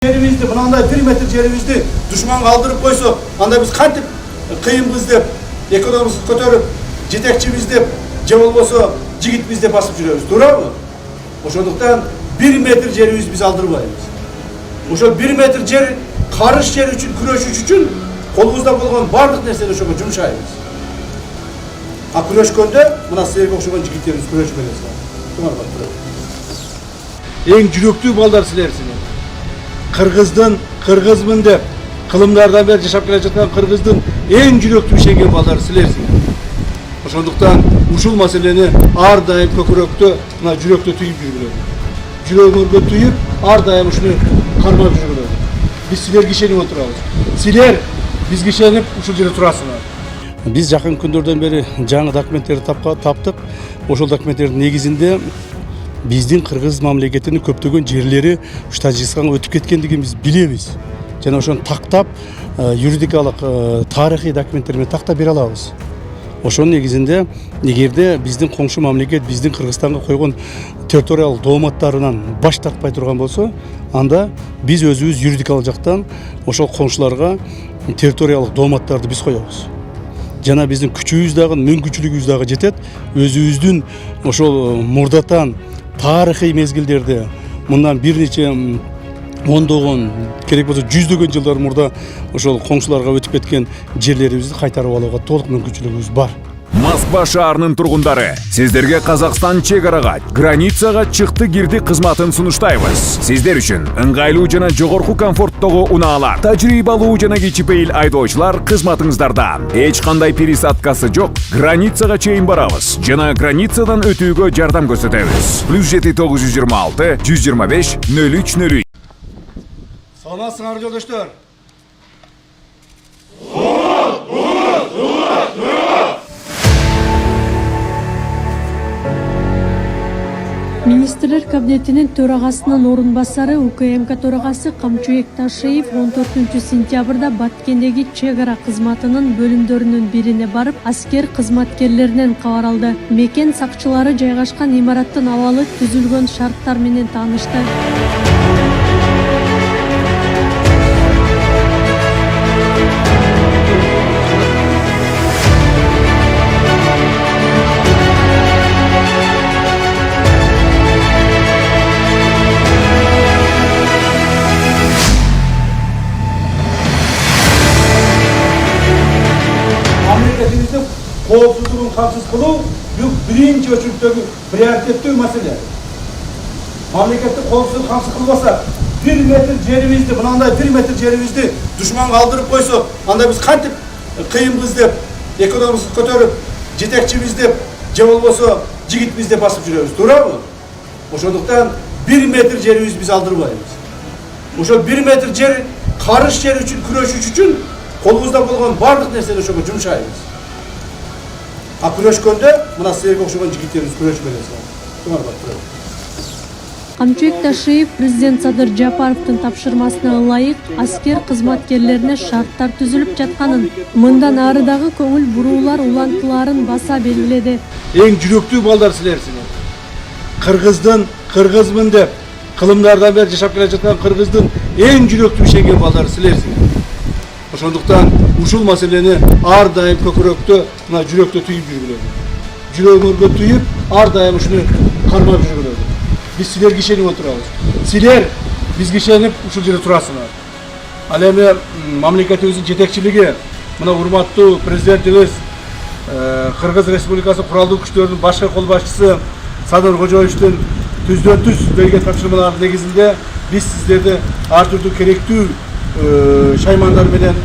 Yerimizdi, mынандай 1 metr yerimizdi düşman kaldırıp koysa, anda biz kantip kıyımız dep, ekonomimizni kötörüp, jetekçimiz dep, je bolboso jigitimiz dep basıp жүрөбүz, to'g'rimi? Oşonduktan 1 metr yerimiz biz aldırmayız. Oşo 1 metr yer, karış yer üçün, kuröşüş üçün kolumuzda bolgan barlık nerseni oşoga jumşayбыз. A kuröşkönde, mına sizlerge okşogan jigitlerimiz kuröşmeliyiz. To'g'ri bak. Eң жүрөктүү балдар силерсиңер. Кыргыздын, кыргызмын деп, кылымдардан бери жашап келе жаткан кыргыздын эң жүрөктүү ишенген балдар силерсиңер. Ошондуктан ушул маселени ар дайым көкүрөктө, мына жүрөктө түйүп жүргүлөр. Жүрөгүңөргө түйүп, ар дайым ушуну кармап жүргүлөр. Биз силерге ишенип отурабыз. Силер бизге ишенип ушул жерде турасыңар. Биз жакын күндөрдөн бери жаңы документтерди таптык. Ошол документтердин негизинде биздин кыргыз мамлекетинин көптөгөн жерлери уш Тажикстанга өтүп кеткендигин биз билебиз. Жана ошону тактап, юридикалык, тарыхый документтер менен тактап бере алабыз. Ошонун негизинде, эгерде биздин коңшу мамлекет биздин Кыргызстанга койгон территориялык дооматтарынан баш тартпай турган болсо, анда биз өзүбүз юридикалык жактан ошол коңшуларга территориялык дооматтарды биз коебуз. Жана биздин күчүбүз дагы, мүмкүнчүлүгүбүз дагы жетет. Өзүбүздүн ошол мурдатан тарыхый мезгилдерде, мындан бир нече ондогон, керек болсо жүздөгөн жылдар мурда ошол коңшуларга өтүп кеткен жерлерибизди кайтарып алууга толук мүмкүнчүлүгүбүз бар. Москва шаарынын тургундары, сиздерге Казакстан чек-арага, границага чыкты-кирди кызматын сунуштайбыз. Сиздер үчүн ыңгайлуу жана жогорку комфорттогу унаалар, тажрыйбалуу жана кичипейил айдоочулар кызматыңыздарда. Эч кандай пересадкасы жок, границага чейин барабыз жана границадан өтүүгө жардам көрсөтөбүз. +7 926 125 0303. Саламатсыңар жолдоштор. Министрлер кабинетинин төрагасынын орун басары УКМК төрагасы Камчуек Ташиев 14 сентябрда Баткендеги чек-ара кызматынын бөлүмдөрүнүн бирине барып, аскер кызматкерлеринен кабар алды. Мекен сакчылары жайгашкан имараттын абалы түзүлгөн шарттар менен таанышты. Memleketimizin koopsuzluğun kamsız kılığı birinci ölçükteki prioritetli mesele. Memlekette koopsuzluğun kamsız kılmasa 1 metr yerimizdi, mınандай 1 metr yerimizdi düşman kaldırıp koysa, anda biz kantip kıyımız dep, ekonomimizni kötörüp, jetekçimiz dep, je bolboso jigitimiz dep basıp жүрөбүz, to'g'rimi? Oşonduktan 1 metr yerimiz biz aldırmayız. Oşo 1 metr yer, karış yer üçün, kuröşüş üçün kolumuzda bolgan barlık nerseni oşoga jumşayбыз. A kuröşkönde, mına sizlerge okşogan jigitlerimiz kuröşmeliyiz. To'g'ri bak. Камчуек Ташиев президент Садыр Жапаровдун тапшырмасына ылайык аскер кызматкерлерине шарттар түзүлүп жатканын, мындан ары дагы көңүл буруулар улантыларын баса белгиледи. Эң жүрөктүү балдар силерсиңер. Кыргыздын, кыргызмын деп, кылымдардан бери жашап келе жаткан кыргыздын эң жүрөктүү ишенген балдар силерсиңер. Ошондуктан ушул маселени ар дайым көкүрөктө, мына жүрөктө түйүп жүргүлөр. Жүрөгүңөргө түйүп, ар дайым ушуну кармап жүргүлөр. Биз силерге ишенип отурабыз. Силер бизге ишенип ушул жерде турасыңар. Ал эми мамлекетибиздин жетекчилиги, мына урматтуу президентибиз, Кыргыз Республикасы куралдуу күчтөрүнүн башкы кол башчысы Садыр Кожоевичтин түздөн-түз берген тапшырмаларынын негизинде биз сиздерди ар түрдүү керектүү шаймандар менен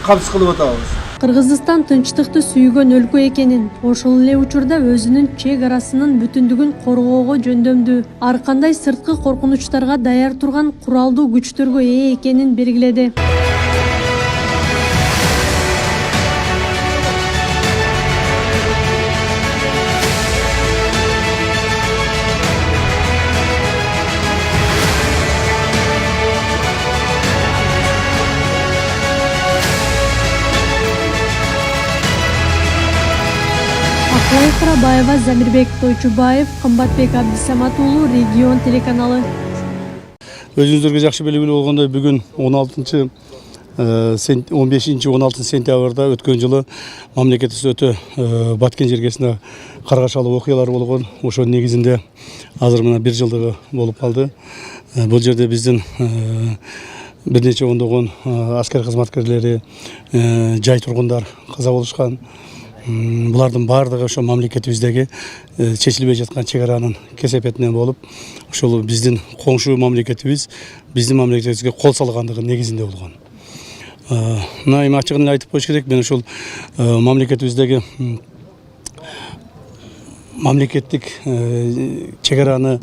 камсыз кылып атабыз. Кыргызстан тынчтыкты сүйгөн өлкө экенин, ошол эле учурда өзүнүн чек арасынын бүтүндүгүн коргоого жөндөмдүү, ар кандай сырткы коркунучтарга даяр турган куралдуу күчтөргө ээ экенин белгиледи. Баева, Замирбек Тойчубаев, Кымбатбек Абдисамат уулу, Регион телеканалы. Өзүңүздөргө жакшы белгилүү болгондой бүгүн 15-16 сентябрда өткөн жылы мамлекетибизде өтө баткен жергесинде каргашалуу окуялар болгон. Ошо негизинде азыр мына 1 жылдыгы болуп калды. Бул жерде биздин бир нече ондогон аскер кызматкерлери, жай тургундар каза болушкан. Булардын баардыгы ошо мамлекетибиздеги чечилбей жаткан чек аранын кесепетинен болуп, ошол биздин коңшу мамлекетибиз биздин мамлекетибизге кол салгандыгы негизинде болгон. Мына эми ачыгын эле айтып коюш керек, мен ошол мамлекетибиздеги мамлекеттик чек араны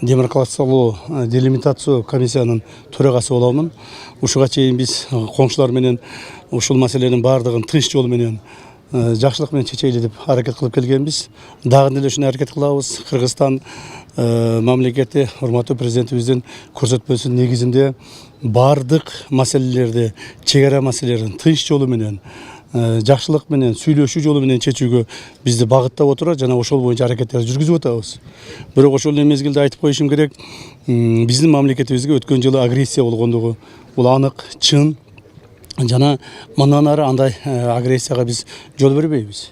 демаркациялоо, делимитациялоо комиссиянын төрагасы боломун. Ушуга чейин биз коңшулар менен ушул маселенин баардыгын тынч жол менен жакшылык менен чечели деп аракет кылып келгенбиз. Дагы деле ушуну аракет кылабыз. Кыргызстан мамлекети урматтуу президентибиздин көрсөтмөсүнүн негизинде баардык маселелерди, чек ара маселелерин тынч жолу менен, жакшылык менен, сүйлөшүү жолу менен чечүүгө бизди багыттап отурат жана ошол боюнча аракеттерди жүргүзүп атабыз. Бирок ошол эле мезгилде айтып коюшум керек, биздин мамлекетибизге өткөн жылы агрессия болгондугу бул анык, чын. Жана мындан ары андай агрессияга биз жол бербейбиз.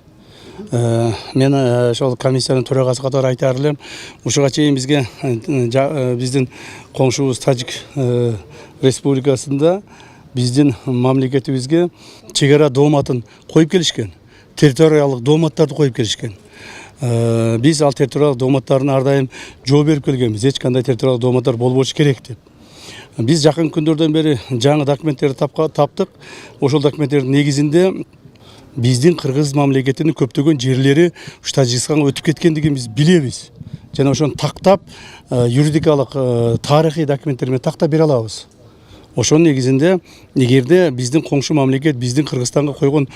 Мен ошол комиссиянын төрагасы катары айтаар элем, ушуга чейин бизге биздин коңшубуз Тажик республикасында биздин мамлекетибизге чек ара дооматын коюп келишкен. Территориялык дооматтарды коюп келишкен. Биз ал территориялык дооматтарына ар дайым жооп берип келгенбиз. Эч кандай территориялык дооматтар болбошу керек деп. Биз жакын күндөрдөн бери жаңы документтерди таптык. Ошол документтердин негизинде биздин кыргыз мамлекетинин көптөгөн жерлери уш Тажикстанга өтүп кеткендигин биз билебиз. Жана ошону тактап, юридикалык, тарыхый документтер менен тактап бере алабыз. Ошонун негизинде эгерде биздин коңшу мамлекет биздин Кыргызстанга койгон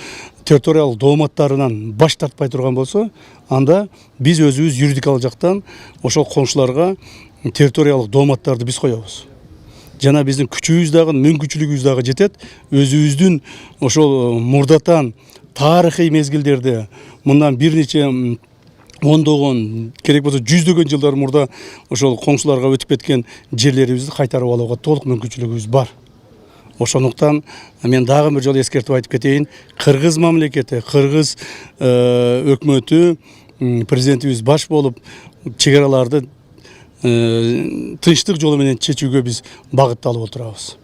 территориялык дооматтарынан баш тартпай турган болсо, анда биз өзүбүз юридикалык жактан ошол коңшуларга территориялык дооматтарды биз коебуз. Жана биздин күчүбүз дагы, мүмкүнчүлүгүбүз дагы жетет. Өзүбүздүн ошол мурдатан тарыхый мезгилдерде мындан бир нече ондогон, керек болсо жүздөгөн жылдар мурда ошол коңшуларга өтүп кеткен жерлерибизди кайтарып алууга толук мүмкүнчүлүгүбүз бар. Ошондуктан мен дагы бир жолу эскертип айтып кетейин. Кыргыз мамлекети, кыргыз өкмөтү, президентибиз баш болуп чек араларды тынчтык жолу менен чечүүгө биз багытталып отурабыз.